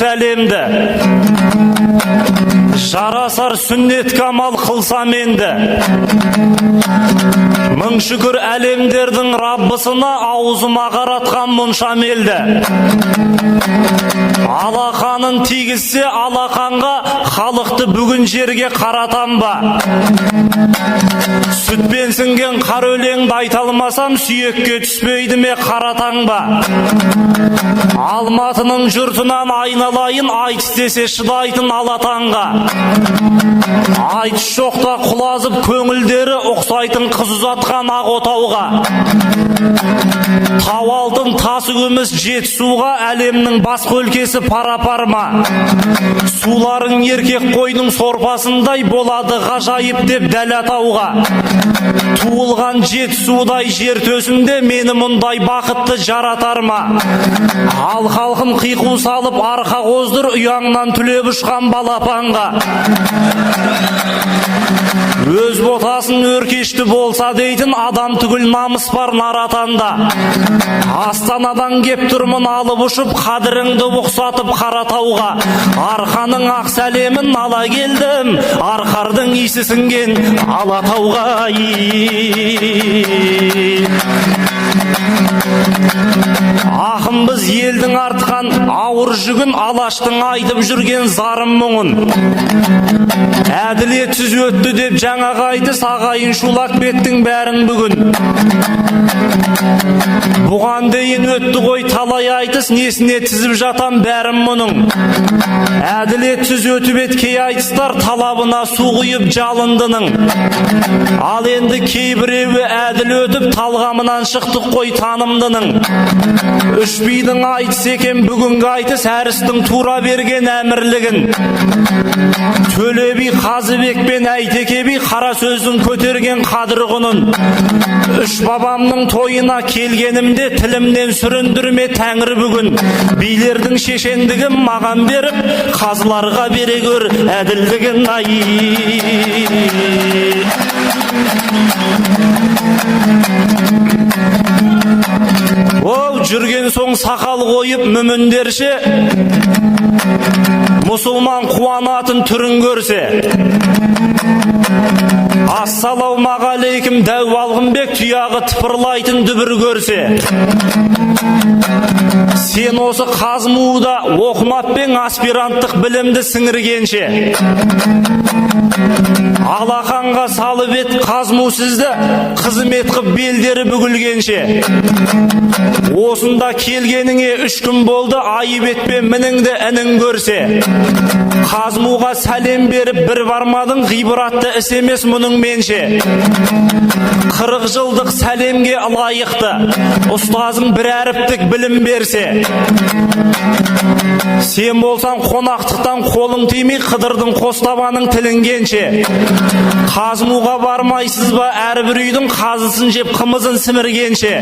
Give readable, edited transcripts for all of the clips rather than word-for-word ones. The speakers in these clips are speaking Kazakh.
сәлемді, жарасар сүннет камал қылсам енді. Мың шүкір әлемдердің Раббысына, аузыма қаратқан мұншам елді. Алақанын тигізсе алақанға, халықты бүгін жерге қаратам ба? Сүтпен сіңген қар өлеңді айта алмасам, сүйекке түспейді ме қаратаң ба? Алматының жұртынан айналайын, айтыс десе шыдайтын алатанға. Айтыс жоқта құлазып көңілдері ұқсайтын қыз ұзатқан ақ отауға. Тау алтын тасы күміс Жетісуға, әлемнің бас өлкесі пара-пар ма? Суларың еркек қойдың сорпасындай болады ғажайып деп дәл атауға. Туылған Жетісудай жер төсінде мені мұндай бақытты жаратар ма? Ал халқым қиқу салып арқа қоздыр, ұяңнан түлеп ұшқан балапанға. Өз ботасын өркешті болса дейтін адам түгіл намыс бар наратанда. Астанадан кеп тұрмын алып ұшып, қадіріңді ұқсатып Қаратауға. Арқаның ақ сәлемін ала келдім, арқардың исі сіңген Алатауға. Ақын біз елдің артқан ауыр жүгін, алаштың айтып жүрген зарым мұңын. Әділетсіз өтті деп жаңағы айтыс, ағайын шулап беттің бәрін бүгін. Бұған дейін өтті ғой талай айтыс, несіне тізіп жатам бәрін мұның. Әділетсіз өтіп кей айтыстар, талабына су құйып жалындының. Ал енді кейбіреуі әділ өтіп, талғамынан шықтық қой танымдының. Үш бидің айтыс екен бүгінгі айтыс, әрістің тура берген әмірлігін. Төле би Қазыбек пен Әйтеке би қара сөздің көтерген қадір құнын. Үш бабамның тойына келгенімде тілімнен сүріндірме Тәңір бүгін. Билердің шешендігін маған беріп, қазыларға бере көр әділдігін. Оу, жүрген соң сақал қойып мүміндерше, мұсылман қуанатын түрін көрсе. Ассалаумағалейкум дәу алғынбек, тұяғы тыпырлайтын дүбір көрсе. Сен осы Қазмуда оқымаппен аспиранттық білімді сіңіргенше. Алақанға салып ет Қазму сізді, қызмет қып белдері бүгілгенше. Осында келгеніңе 3 күн болды, айып етпе мініңді інің көрсе. Қазмуға сәлем беріп бір бармадың, ғибратты іс емес мұның менше. 40 жылдық сәлемге лайықты, ұстазың бір әріптік білім берсе. Сен болсаң қонақтықтан қолың тимей, Қыдырдың қостабаның тілінгенше. Қазмуға бармайсыз ба әрбір үйдің қазысын жеп қымызын сіміргенше.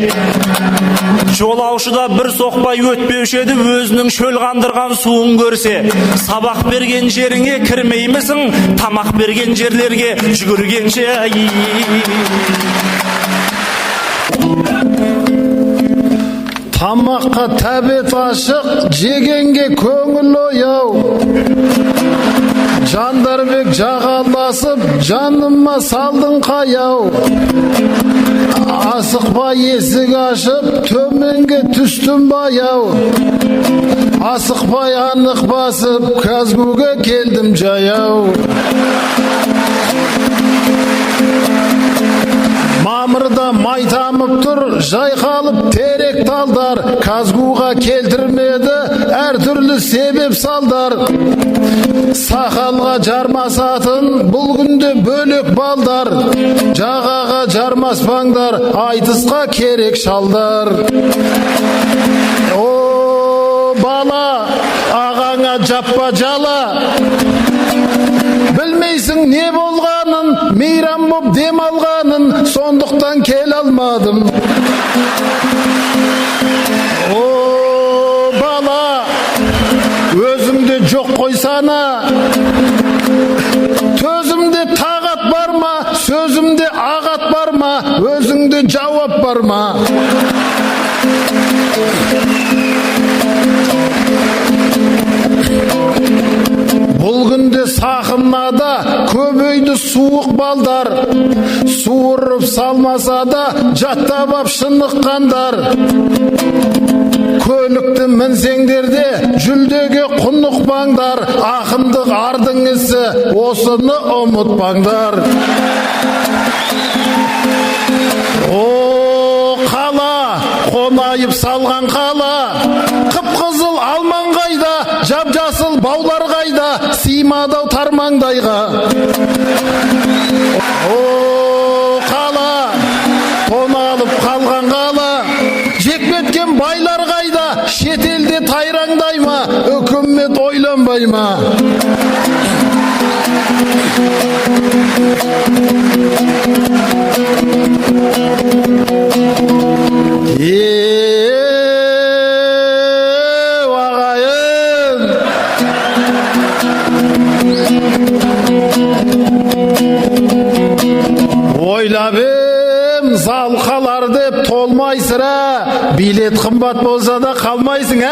Жолаушыда бір соқпай өтпеуші еді, өзінің шөл қандырған суын көрсе. Сабақ берген жеріңе кірмеймісің, тамақ берген жерлерге жүгіргенше. Тамаққа тәбет ашық, жегенге көңіл ояу. Жандарбек жағаласып, жаныма салдың қаяу. Асықпа есік ашып, төменге түстім баяу. Асықпай анық басып, Казгуге келдім жаяу. Мамырда май тамып тұр, жайқалып терек талдар. Казгуға келтірмеді әртүрлі себеп салдар. Сақалға жармасатын бұл күнде бөлек балдар. Жағаға жармаспаңдар, айтысқа керек шалдар. О бала, ағаңа жаппа жала. Білмейсің не болғанын, мейрам боп дем алғанын, сондықтан кел алмадым. О бала, өзімде жоқ қойсана. Төзімде тағат бар ма, сөзімде ағат бар ма, өзіңде жауап бар ма? суық балдар, суырып салмаса да жаттап ап шыныққандар. Көлікті мінсеңдерде жүлдеге құнықпаңдар, ақындық ардың ісі осыны ұмытпаңдар. О қала, қонайып салған қала, қып-қызыл алман қайда, жап-жасыл баулар қайда, сыймады-ау тармаңдайға. О қала, тоналып қалған қала, жекпеткен байлар қайда, шетелде тайраңдай ма, үкімет ойланбай ма? Ағайын, ойлап ем, зал қалар деп толмай сірә, билет қымбат болса да қалмайсың, ә?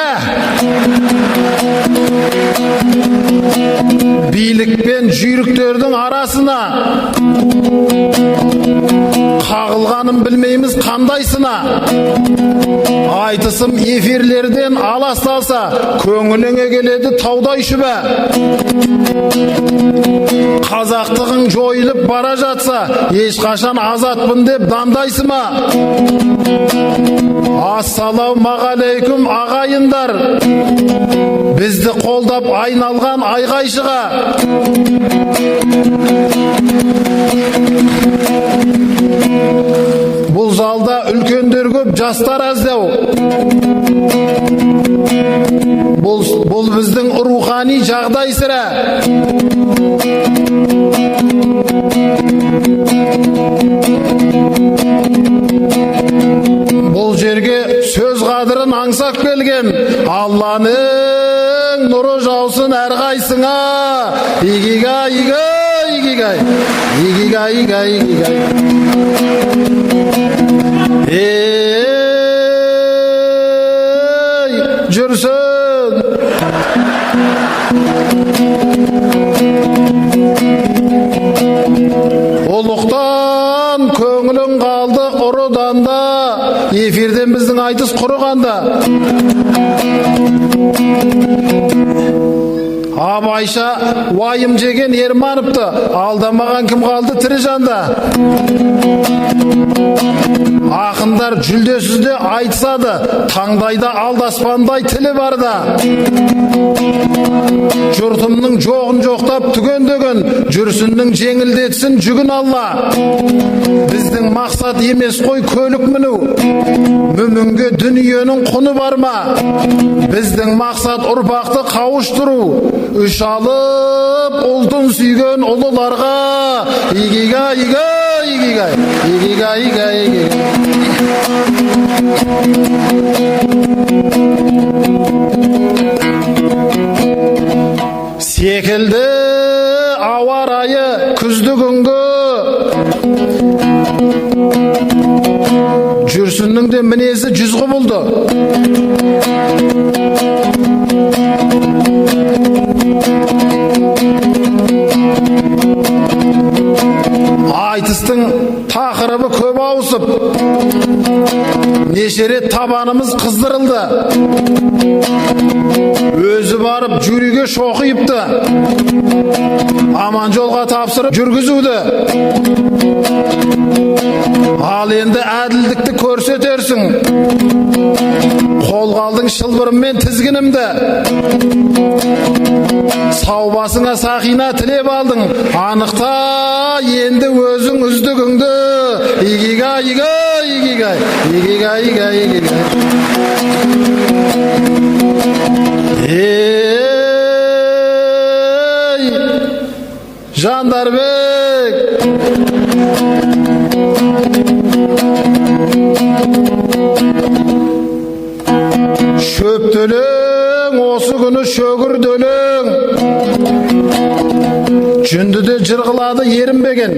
Билік пен жүйріктердің арасына қағылғанын білмейміз қандайсына. Айтысым эфирлерден аласталса, көңіліңе келеді таудай шүбә. Қазақтығың жойылып бара жатса, ешқашан азатпын деп дандайсы ма? Ассалаумағалейкум ағайындар, бізді қолдап айналған айғайшыға. Бұл залда үлкендер көп, жастар аздау. Бұл біздің рухани жағдай сірә. Бұл жерге сөз қадырын аңсақ келген, Алланың нұры жаусын әрқайсыңа. Игигай, игигай, игигай, игигай, игигай, игигай. Ей, жүрсін. Ұлықтан көңілің қалды ұрыдан да, эфирден біздің айтыс құрығанда. Абайша уайым жеген Ермановты алдамаған кім қалды тірі жанда? Ақындар жүлдесізде айтысады, таңдайда алдаспандай тілі барда. Жұртымның жоғын жоқтап түгендеген, жүрсіннің жеңілдетсін жүгін Алла. Біздің мақсат емес қой көлік міну, мүмінге дүниенің құны бар ма? Біздің мақсат ұрпақты қауыштыру, үш алып ұлтын сүйген ұлыларға. Игигай, игигай, игигай, игигай, игигай, игигай. Секілді ауа райы күзді күнгі, жүрсіннің де мінезі жүз құбылды. Айтыстың тақырыбы көп ауысып, неше рет табанымыз қыздырылды. Өзі барып жюриге шоқиыпты, аман жолға тапсырып жүргізуді. Ал енді әділдікті көрсетерсің, қолға алдың шылбырым мен тізгінімді. Саубасыңа сақина тілеп алдың, анықта енді өзің үздігіңді. Игигай, игигай, игигай, игигай, игигай, игигай. Ей, Жандарбек, шөптөлең, осы күні шөгірделең, жүнді де жырғылады ерінбеген.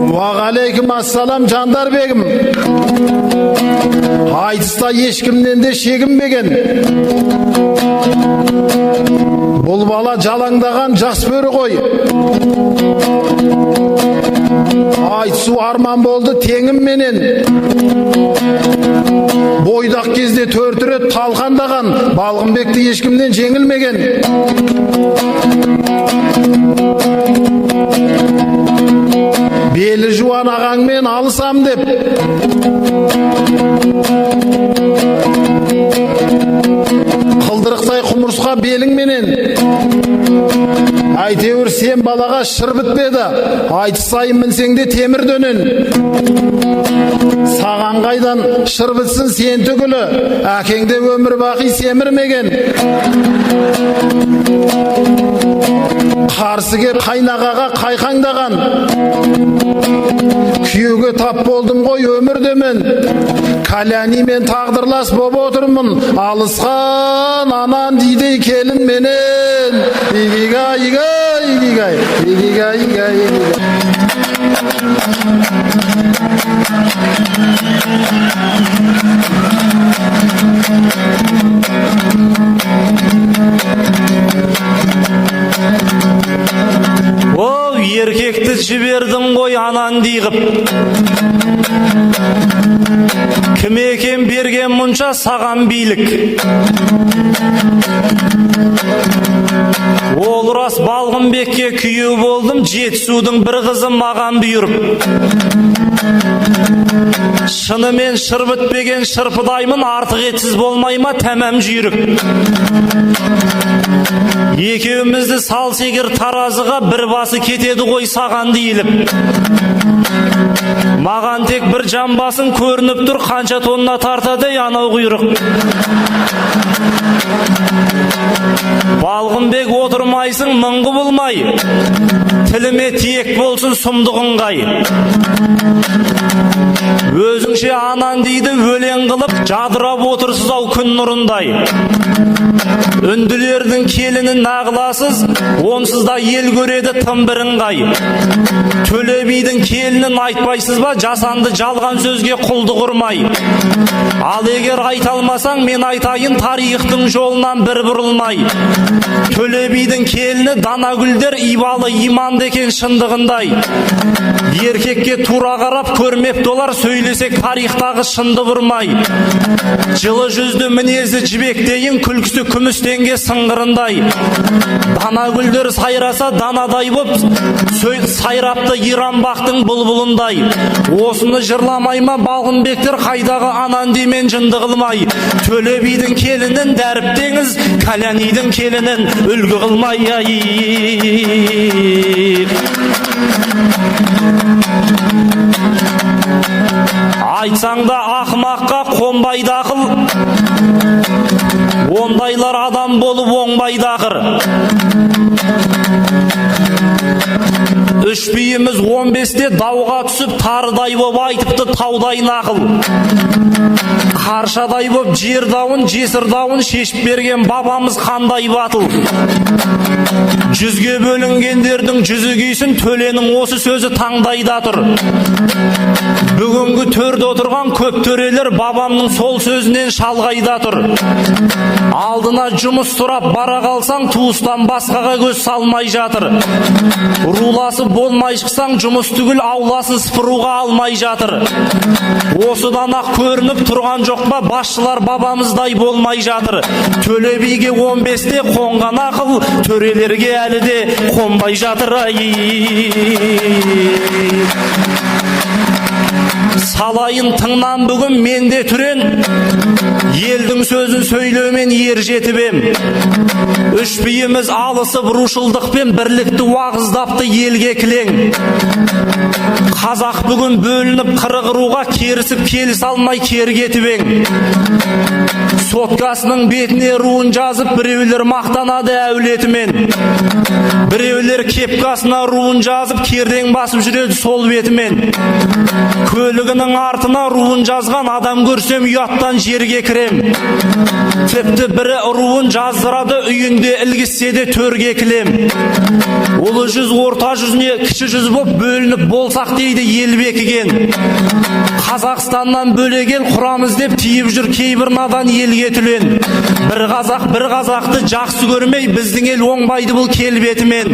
Уағалейкум ассалам Жандарбегім, айтыста ешкімнен де шегінбеген. Бұл бала жалаңдаған жас бөрі ғой. Айтысу арман болды теңім менен. Бойдақ кезде төрт рет талқандаған, Балғынбекті ешкімнен жеңілмеген. Белі жуан ағаңмен алысам деп қылдырықтай құмырсқа беліңменен. Әйтеуір сен балаға шыр бітпеді, айтысайын мінсеңде темір дөнен. Саған қайдан шыр бітсін сен түгілі, әкеңде өмір бақи семірмеген. Қарсы кеп қайнағаға қайқаңдаған, күйеуге тап болдым ғой өмірдемен. Кәләнимен тағдырлас боп отырмын, алысқан анан дейді келін менен. Игигай, игай, игигай, игигай, игигай, игигай. О, еркекті жібердің ғой анан дейгіп. Кім екен берген мұнша саған билік. Ол рас Балғынбекке күйеу болдым, Жетісудың бір қызы маған бұйырып. Шынымен шыр бітпеген шырпыдаймын, артық етсіз болмайма тәмәм жүйрік. Екеумізді салса егер таразыға, бір басы кетеді ғой саған дейіліп. Маған тек бір жамбасын көрініп тұр, қанша тонна тартады анау құйрық. Балғынбек отырмайсың мыңғы болмай, тіліме тиек болсын сұмдығын қай. Өзіңше анан дейді өлең қылып, жадырап отырсыз ау күн нұрындай. Үнділердің келінін нағыласыз, онсыз да ел көреді тым бірыңғай. Төле бидің келінін айтпайсыз ба, жасанды жалған сөзге құлды құрмай. Ал егер айта алмасаң, мен айтайын тарихтың жолынан бір бұрылмай. Төле бидің келіні Данагүлдер ибалы иманды екен шындығындай. Еркекке тура қарап көрмепті олар, сөйлесек тарихтағы шынды бұрмай. Жылы жүзді мінезі жібектейін, күлкісі күмістенге сыңғырындай. Данагүлдер сайраса данадай боп, сайрапты иранбақтың бұлбұлындай. Осыны жырламай ма Балғынбектер, қайдағы анан демен жынды қылмай. Төле бидің келінін дәріптеңіз, Кәләнидің келінін үлгі қылмай. Айтсаң да ақымаққа қонбайды ақыл, ондайлар адам болып оңбайды ақыр. Үш биіміз 15-те дауға түсіп, тарыдай боп айтыпты таудай нақыл. Қаршадай боп жер дауын, жесір дауын шешіп берген бабамыз қандай батыл. Жүзге бөлінгендердің жүзі күйсін, Төленің осы сөзі таңдайда тұр. Бүгінгі төрде отырған көп төрелер бабамның сол сөзінен шалғайда тұр. Алдына жұмыс сұрап бара қалсаң, туыстан басқаға көз салмай жатыр. Руласы болмай шықсаң, жұмыс түгіл ауласын сыпыруға алмай жатыр. Осыдан ақ көрініп тұрған жоқ па, басшылар бабамыздай болмай жатыр. Төле биге 15-те қонған ақыл, төрелерге әлі де қонбай жатыр. Салайын тыңнан бүгін менде түрен, елдің сөзін сөйлеумен ер жетібем. Үш биіміз алысып рушылдықпен бірлікті уағыздапты елге кілең. Қазақ бүгін бөлініп қырық руға, керісіп келіс алмай кергетібең. Соткасының бетіне руын жазып, біреулер мақтанады әулетімен. Біреулер кепкасына руын жазып, кердең басып жүреді сол бетімен. Көлігінің артына руын жазған адам көрсем, ұяттан жерге кірем. Тіпті бірі руын жаздырады, үйінде ілгіссе де төрге кілем. Ұлы жүз орта жүзіне кіші жүз боп бөлініп болсақ дейді ел бекіген. Қазақстаннан бөлек ел құрамыз деп тиіп жүр кейбір надан елге түлен. Bir қазақты жақсы көрмей біздің ел оңбайды бұл келбетімен.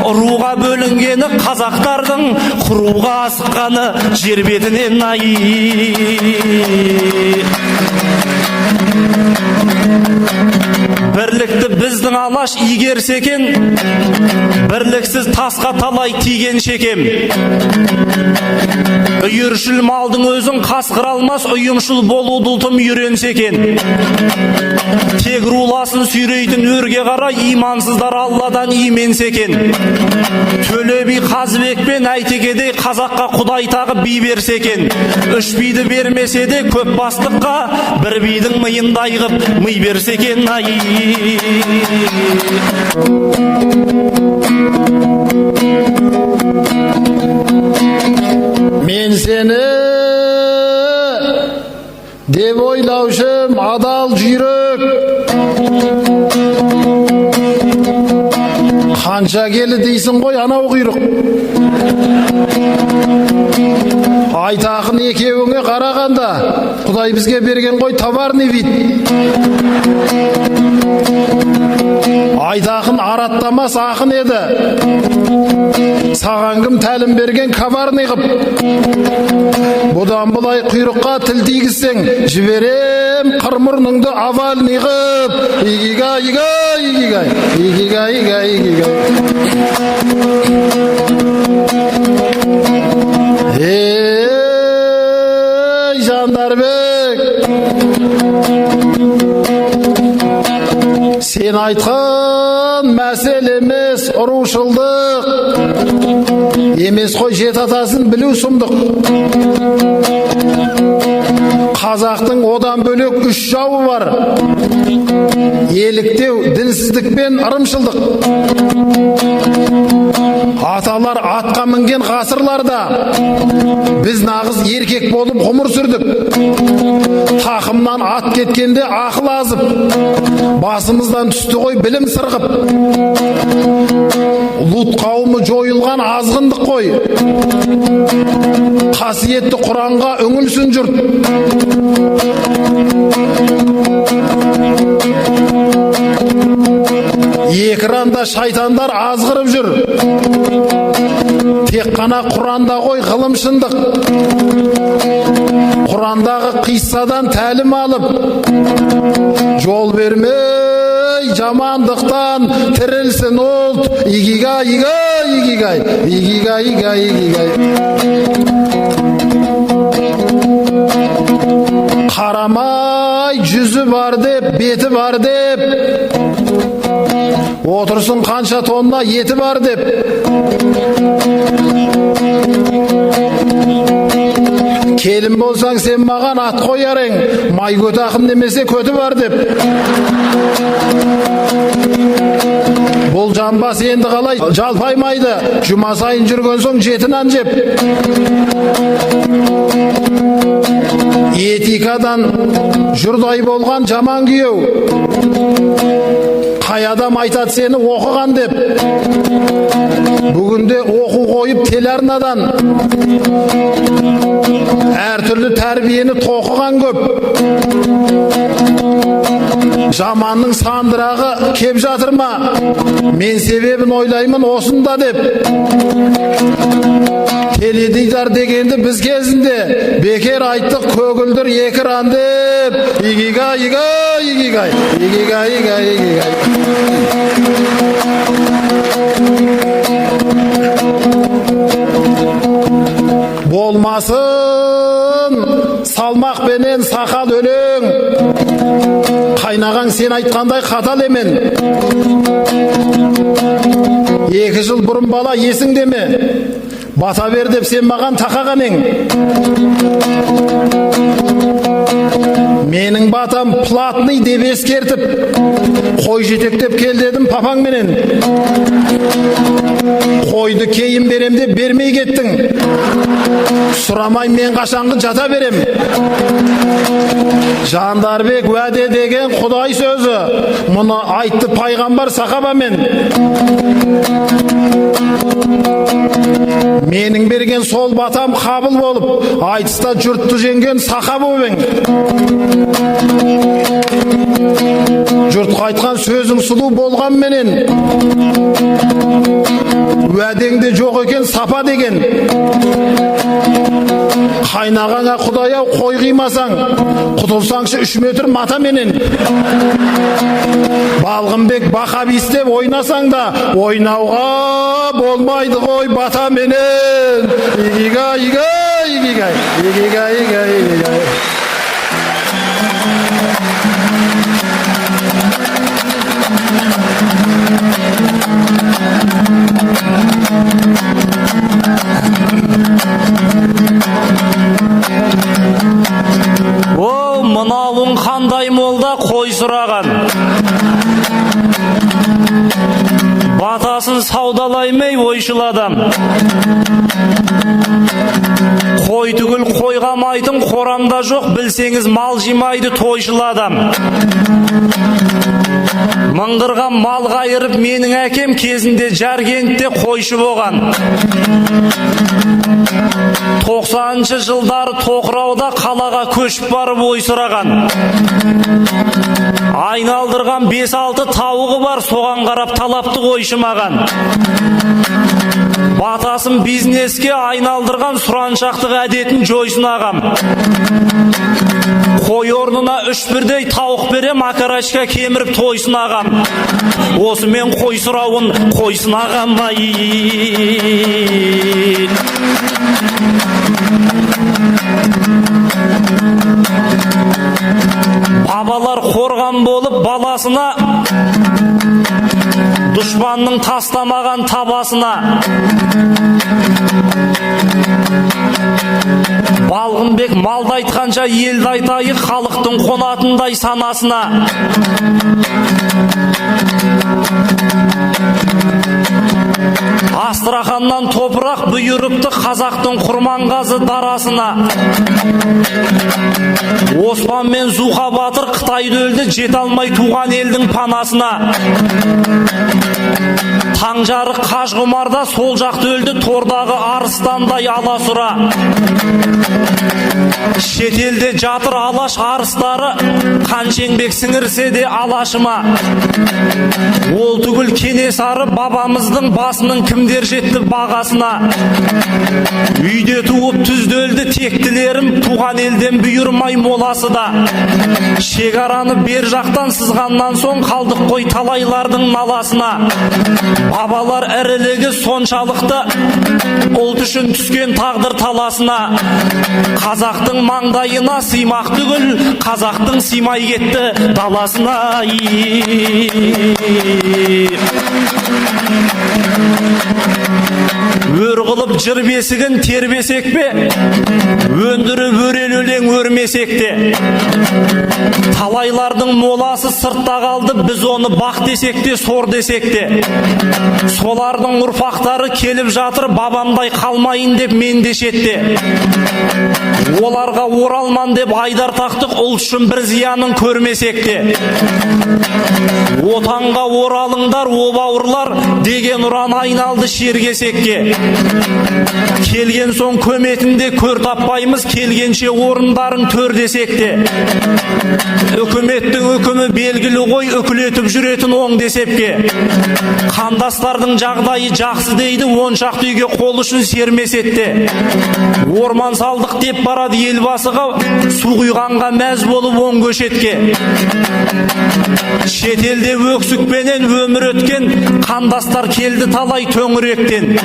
Руға бөлінгені қазақтардың, құруға асыққаны жер бетінен Бірлікті біздің алаш игерсе екен, бірліксіз тасқа талай тиген шекем. Үйіршіл малдың өзін қасқыр алмас, ұйымшыл болуды ұлтым үйренсе екен. Тек руласын сүйрейтін өрге қарай имансыздар Алладан именсе екен. Төле би Қазыбек пен Әйтекедей қазаққа құдай тағып би берсе екен. Үш биді бермесе де көп бастыққа бір бидің миындай ғып ми берсе екен. Мен сені деп ойлаушым адал жүйрек, қанша келі дейсің ғой анау құйрық. Айтақын екеуіңе қарағанда Құдай бізге берген ғой товарный вид. Айтақын араттамас ақын еді, саған кім тәлім берген коварный қып. Бұдан бұлай құйрыққа тіл тигізсең, жіберем қырмұрныңды овальный қып. Игигай, игигай, игигай, игигай, игигай, игигай. Ей Жандарбек, сен айтқан мәселе емес ұрушылдық, емес қой жет атасын білу сұмдық. Қазақтың одан бөлек үш жауы бар: еліктеу, дінсіздік пен ырымшылдық. Аталар атқа мінген ғасырларда біз нағыз еркек болып ғұмыр сүрдік. Тақымнан ат кеткенде ақыл азып, басымыздан түсті ғой білім сырғып. Лут қауымы жойылған азғындық қой, қасиетті Құранға үңілсін жұрт. Екіранда шайтандар азғырып жүр, тек қана Құранда ғой ғылым шындық. Құрандағы қиссадан тәлім алып, жол бермей жамандықтан тірілсін ұлт. Игигай, игигай, игигай, игигай, игигай, игигай. Қарамай жүзі бар деп, беті бар деп, отырсын қанша тонна еті бар деп. Келін болсаң сен маған ат қояр ең, май көті ақын немесе көті бар деп. Бұл жамбас енді қалай жалпаймайды, жұма сайын жүрген соң жеті нан жеп. Этикадан жұрдай болған жаман күйеу, қай адам айтады сені оқыған деп. Бүгінде оқу қойып телеарнадан әртүрлі тәрбиені тоқыған көп. Жаманның сандырағы кеп жатыр ма? Мен себебін ойлаймын осында деп. Теледидар дегенді біз кезінде бекер айттық, көгілдір екран деп. Игигай, игигай, игигай, игигай, игигай, игигай. Болмасын салмақпенен сақал өлең, қайнаған сен айтқандай қатал емен. 2 жыл бұрын бала есіңде ме? Бата бер деп сен маған тақаған ең. Менің батам платный деп ескертіп, қой жетектеп кел дедім папаңменен. Қойды кейін берем деп бермей кеттің. Сұрамай мен қашанғы жата берем. Жандарбек уәде деген Құдай сөзі. Мұны айтты пайғамбар сахабамен. Менің берген сол батам қабыл болып, айтыста жұртты жеңген сахаба ең. Жұрт қайтқан сөзің сұлу болған менен, уәдеңде жоқ екен сапа деген. Қайнағаңа Құдай ау қой қимасаң, құтылсаңшы 3 метр мата менен. Балғынбек бақабис деп ойнасаң да, ойнауға болмайды ғой бата менен. Игигай, игигай, игигай, игигай, игигай, игигай. О, мынауың қандай молда қой сұраған. Батасын саудалаймай ойшыл адам. Қой түгіл қойғамайтын қорамда жоқ, білсеңіз мал жимайды тойшыл адам. Мыңғырған мал қайырып менің әкем кезінде Жаркентте қойшы болған. 90-шы жылдары Тоқырауда қалаға көшіп барып ой сұраған. Айналдырған 5-6 тауығы бар, соған қарап талапты қойшы маған. Батасын бизнеске айналдырған, сұраншақтық әдетін жойсын ағам. Қой орнына 3 бірдей тауық берем, макарашка кеміріп тойсын ағам. Осымен қой сұрауын қойсын ағам. Бабалар қорған болып баласына, дұшпанның тастамаған табасына. Балғынбек малды айтқанша елді айтайы, халықтың қонатындай санасына. Астраханнан топырақ бұйырыпты қазақтың Құрманғазы дарасына. Оспан мен Зуха батыр Қытайды өлді, жете алмай туған елдің панасына. Таңжарық Қажғұмарда сол жақты өлді, тордағы арыстандай аласұра. Шетелде жатыр алаш арыстары, Қаншеңбек сіңірсе де алашыма. Ол түгіл Кенесары бабамыздың басының кімдер жетті бағасына. Үйде туып түзде өлді тектілерім, туған елден бұйырмай моласы да. Шекараны бер жақтан сызғаннан соң қалдық қой талайлардың наласына. Бабалар ірілігі соншалықты, ұлт үшін түскен тағдыр таласына. Қазақтың маңдайына сыймақ түгіл, қазақтың сыймай кетті даласына. Өр қылып жыр бесігін тербесек пе, өндіріп өрел өлең өрмесек те. Талайлардың моласы сыртта қалды, біз оны бақ десек те, сор десек те. Солардың ұрпақтары келіп жатыр, бабамдай қалмайын деп мен де шетте. Оларға оралман деп айдар тақтық, ұлт үшін бір зиянын көрмесек те. Отанға оралыңдар, о бауырлар, деген ұран айналды шергесекке. Келген соң көметінде көр таппаймыз, келгенше орындарын төр десек те. Үкіметтің үкімі белгілі ғой, үкілетіп жүретін оң десепке. Қандастардың жағдайы жақсы дейді, 10 шақты үйге қол үшін сермесетте. Орман салдық деп барады елбасыға, су құйғанға мәз болып оң көшетке. Шетелде өксікпенен өмір өткен қандастар келді талай төңіректен.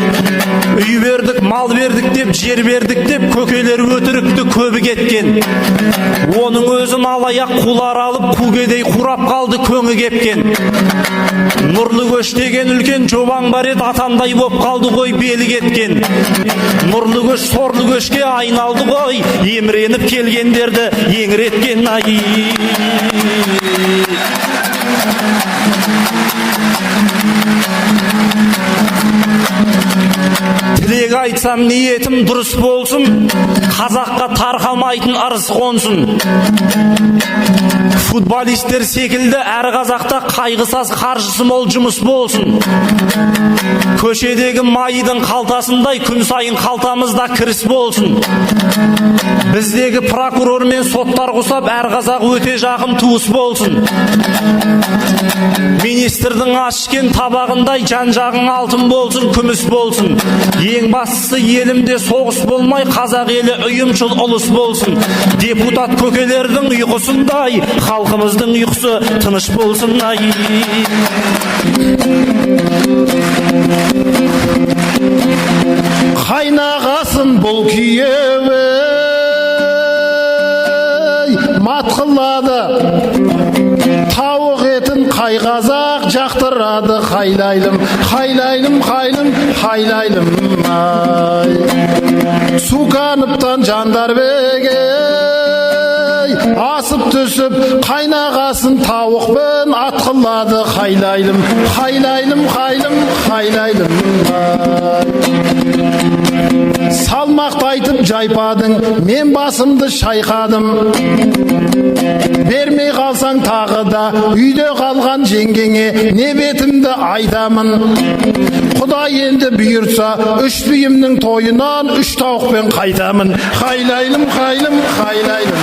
Үй бердік, мал бердік деп, жер бердік деп, көкелер өтірікті көбі кеткен. Оның өзін алаяқ құлар алып, күгедей құрап қалды көңі кепкен. Нұрлы көш деген үлкен жобаң бар еді, атандай боп қалды ғой белі кеткен. Нұрлы көш сорлы көшке айналды ғой, еміреніп келгендерді еңіреткен. тілек айтсам ниетім дұрыс болсын, қазаққа тарқамайтын ырыс қонсын. Футболисттер секілді әр қазақта қайғысыз қаржысы мол жұмыс болсын. Көшедегі майдың қалтасындай күн сайын қалтамызда кіріс болсын. Біздегі прокурор мен соттар құсап әр қазақ өте жақын туыс болсын. Министрдің ас ішкен табағындай жан жағың алтын болсын, күміс болсын. Ең бастысы елімде соғыс болмай, қазақ елі ұйымшыл ұлыс болсын. Депутат көкелердің ұйқысындай, халқымыздың ұйқысы тыныш болсын. Қайнағасын бұл күйеуі мат қылады, тауық етін қай қазақ жақтырады. Хайлайлым, хайлайлым, хайлым, хайлайлым ай. Суканыптан жандар асып түсіп, қайнағасын тауықпен ат қылады. Хайлайлым, хайлайлым, хайлым, хайлайлым ай. Салмақты айтып жайпадың, мен басымды шайқадым. Бермей қалсаң тағы да үйде қалған жеңгеңе не бетімді айтамын. Құдай енді бұйыртса, үш бүйімнің тойынан үш тауықпен қайтамын. Хайлайлым, хайлым, хайлайлым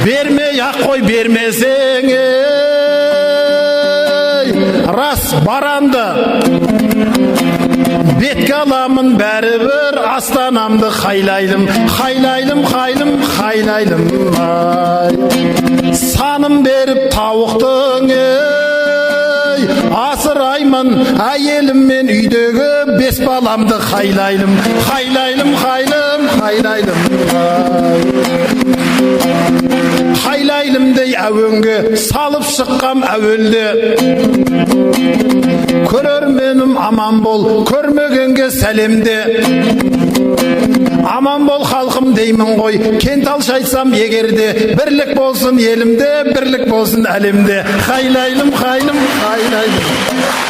бермей ақ қой, бермесең рас барамды бетке аламын бәрібір астанамды. Хайлайлым, хайлайлым, хайлым, хайлайлым ай. Саным беріп тауықтың асыраймын, әйелім мен үйдегі бес баламды. Хайлайлым, хайлайлым, хайлым, хайлайлым ай. Хайлайлымдей әуенге салып шыққам әуелде. Көрерменім аман бол, көрмегенге сәлемде. Аман бол халқым деймін ғой, кенталшы айтсам егерде. Бірлік болсын елімде, бірлік болсын әлемде. Хайлайлым, хайлым, хайлайлым.